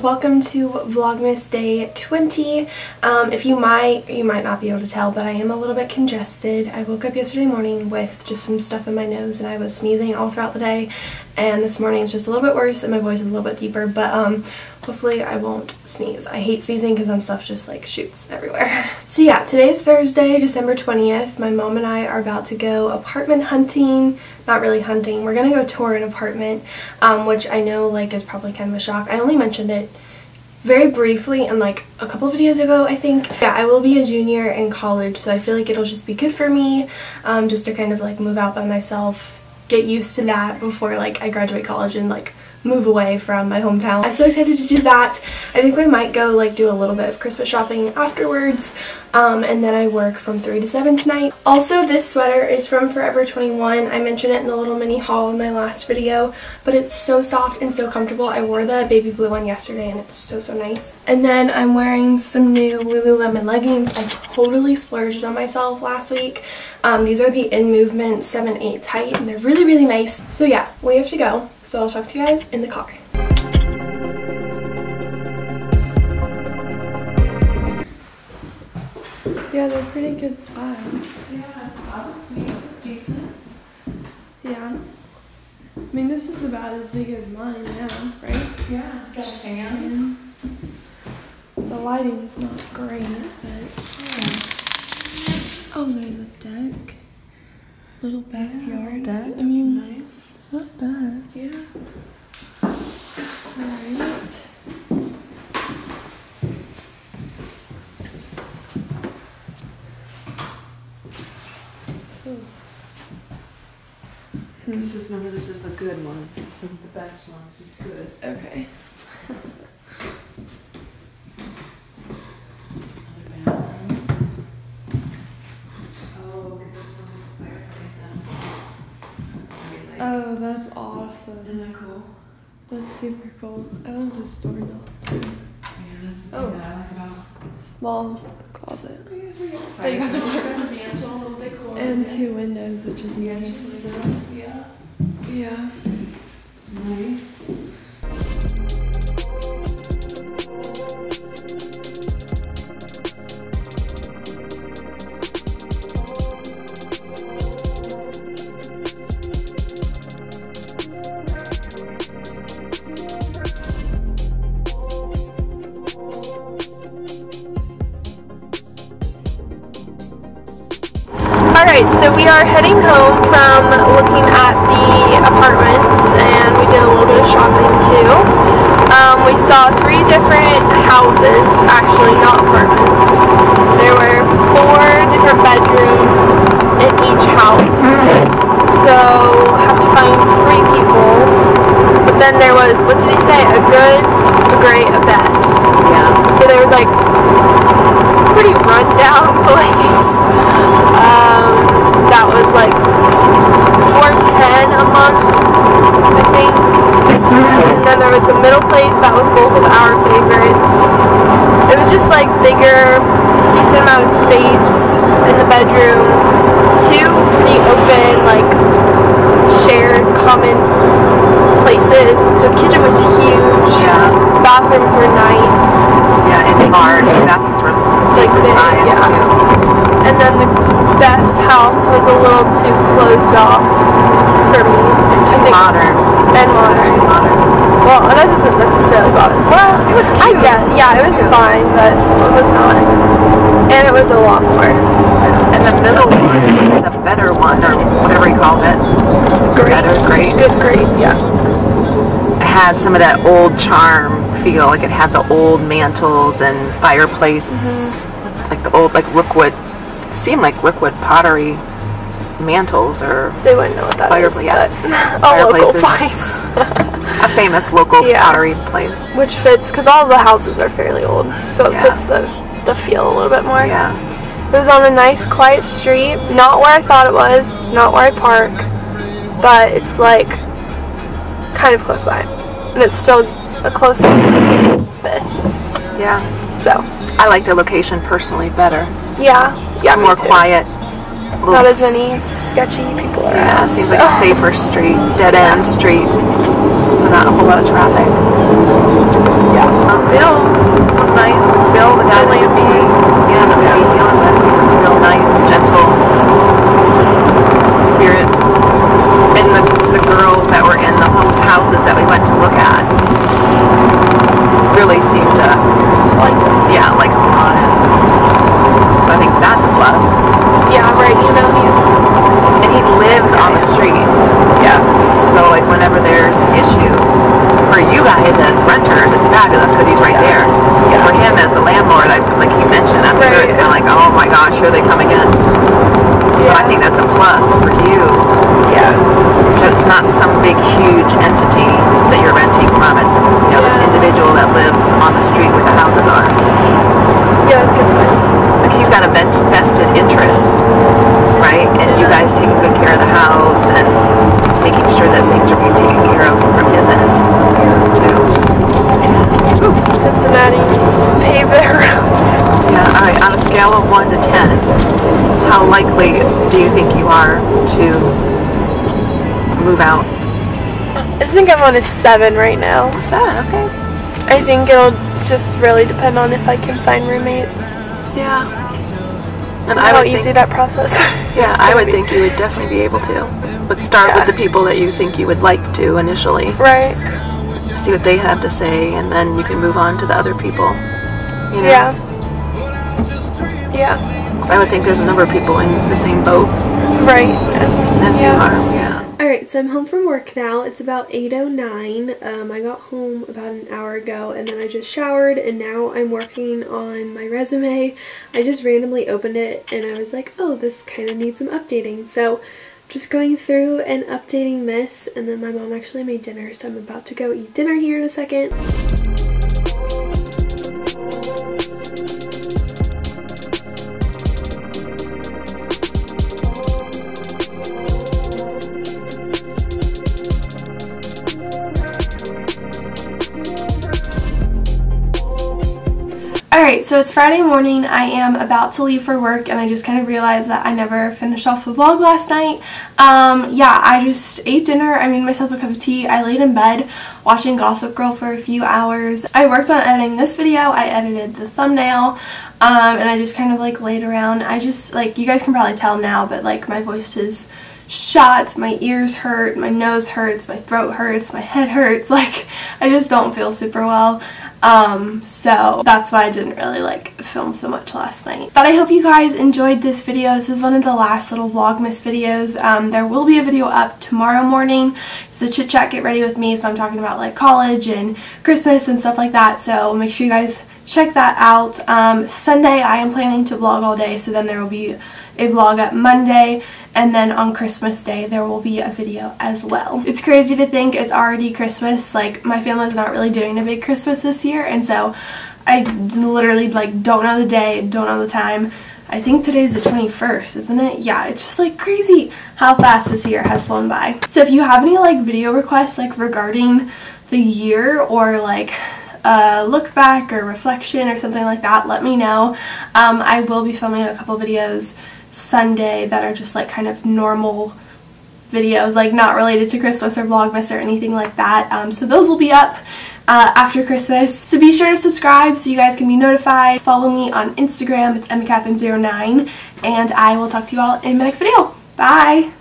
Welcome to Vlogmas day 20. If you might not be able to tell, but I am a little bit congested. I woke up yesterday morning with just some stuff in my nose and I was sneezing all throughout the day, and this morning it's just a little bit worse and my voice is a little bit deeper, but hopefully I won't sneeze. I hate sneezing because then stuff just like shoots everywhere. So yeah, today's Thursday, December 20th. My mom and I are about to go apartment hunting. Not really hunting. We're gonna go tour an apartment, which I know like is probably kind of a shock. I only mentioned it very briefly in like a couple of videos ago, I think. Yeah, I will be a junior in college, so I feel like it'll just be good for me just to kind of like move out by myself, get used to that before like I graduate college and like move away from my hometown. I'm so excited to do that. I think we might go like do a little bit of Christmas shopping afterwards, and then I work from 3 to 7 tonight. Also, this sweater is from Forever 21. I mentioned it in the little mini haul in my last video, but it's so soft and so comfortable. I wore the baby blue one yesterday and it's so nice. And then I'm wearing some new Lululemon leggings. I totally splurged on myself last week. These are the In Movement 7/8 tight and they're really nice. So yeah, we have to go. So I'll talk to you guys in the car. Yeah, they're pretty good size. Yeah, closet's decent. Yeah. I mean, this is about as big as mine now, right? Yeah, got a fan. The lighting's not great, but yeah. Oh, there's a deck. Little backyard. Yeah, deck. I mean, nice. It's not bad. Yeah. Alright. This is, remember, this is the good one. This isn't the best one. This is good. Okay. Another bathroom. Oh, look at this one. Fireplace. Oh, that's awesome. Isn't that cool? That's super cool. I love this door though. Yeah, that's the thing that I like about Small closet. Oh, you got the mantle, a little decor. And 2 windows, which is nice. Yeah. Yeah. It's nice. Alright, so we are heading home from looking at the apartments, and we did a little bit of shopping too. We saw 3 different houses, actually not apartments. There were 4 different bedrooms in each house, so have to find 3 people. But then there was, what did he say, a good, a great, a best. Yeah. So there was like pretty rundown place. That was like $410 a month, I think. And then there was a middle place that was both of our favorites. It was just like bigger, decent amount of space in the bedrooms. 2 pretty open, like shared common places. The kitchen was huge. Yeah. The bathrooms were nice. Yeah, and large. The bathrooms were decent size. Yeah. Too. And then the best house was a little too closed off for me. And too modern. And modern. Too modern. Well, that isn't necessarily modern. Well, it was cute. Yeah, it was fine, but it was not. And it was a lot more. And the middle one, the better one, or whatever you called it. Great. Better, great. Good, great, yeah. It has some of that old charm feel. Like it had the old mantles and fireplace. Like the old, like Rookwood. Seemed like Rookwood pottery mantles, or they wouldn't know what that is, yeah. A local place. A famous local pottery place, which fits because all of the houses are fairly old, so it fits the feel a little bit more. Yeah, it was on a nice quiet street, not where I thought it was. It's not where I park, but it's like kind of close by, and it's still a close one to this. Yeah. So I like the location personally better. Yeah, more quiet. not as many sketchy people around. Yeah, seems like a safer street, dead-end street, so not a whole lot of traffic. Yeah. Bill was nice. Bill, the guy that would be, dealing with, seemed like a real nice, gentle spirit. And the girls that were in the houses that we went to look at really seemed to like him a lot. So I think that's a plus. Yeah, right. And he lives on the street. Yeah. So like whenever there's an issue for you guys as renters, it's fabulous because he's right there. Yeah. For him as the landlord, like he mentioned, I'm sure it's kind of like, oh my gosh, here they come again. Yeah. But I think that's a plus for you. Yeah. Because it's not some big huge entity that you're renting from. It's this individual that lives on the street with a house of art. Yeah, that's good point. Like he's got a vested interest, right? And you guys taking good care of the house and making sure that things are being taken care of from his end too. Cincinnati needs to pave their roads. Yeah, alright, on a scale of 1 to 10, how likely do you think you are to move out? I think I'm on a 7 right now. 7, okay. I think it'll just really depend on if I can find roommates. Yeah. And how easy that process. Yeah, I would think you would definitely be able to. But start with the people that you think you would like to initially. Right. See what they have to say, and then you can move on to the other people. You know? Yeah. Yeah. I would think there's a number of people in the same boat. Right. As you are, yeah. Alright, so I'm home from work now. It's about 8:09. I got home about an hour ago and then I just showered and now I'm working on my resume. I just randomly opened it and I was like, oh, this kind of needs some updating. So just going through and updating this, and then my mom actually made dinner, so I'm about to go eat dinner here in a second. Alright, so it's Friday morning. I am about to leave for work and I just kind of realized that I never finished off the vlog last night. Yeah, I just ate dinner, I made myself a cup of tea, I laid in bed watching Gossip Girl for a few hours. I worked on editing this video, I edited the thumbnail, and I just kind of like laid around. I just, like, you guys can probably tell now, but like my voice is shot, my ears hurt, my nose hurts, my throat hurts, my head hurts, like I just don't feel super well. So that's why I didn't really like film so much last night. But I hope you guys enjoyed this video. This is one of the last little Vlogmas videos. There will be a video up tomorrow morning. It's a chit chat, get ready with me. So I'm talking about like college and Christmas and stuff like that. So make sure you guys check that out. Sunday I am planning to vlog all day. So then there will be a vlog up Monday. And then on Christmas Day, there will be a video as well. It's crazy to think it's already Christmas. Like, my family's not really doing a big Christmas this year. And so I literally, like, don't know the day, don't know the time. I think today's the 21st, isn't it? Yeah, it's just, like, crazy how fast this year has flown by. So if you have any, like, video requests, like, regarding the year or, like, look back or reflection or something like that, let me know. I will be filming a couple videos Sunday that are just like kind of normal videos, like not related to Christmas or Vlogmas or anything like that. So those will be up after Christmas. So be sure to subscribe so you guys can be notified. Follow me on Instagram, it's emmycatherine09, and I will talk to you all in my next video. Bye!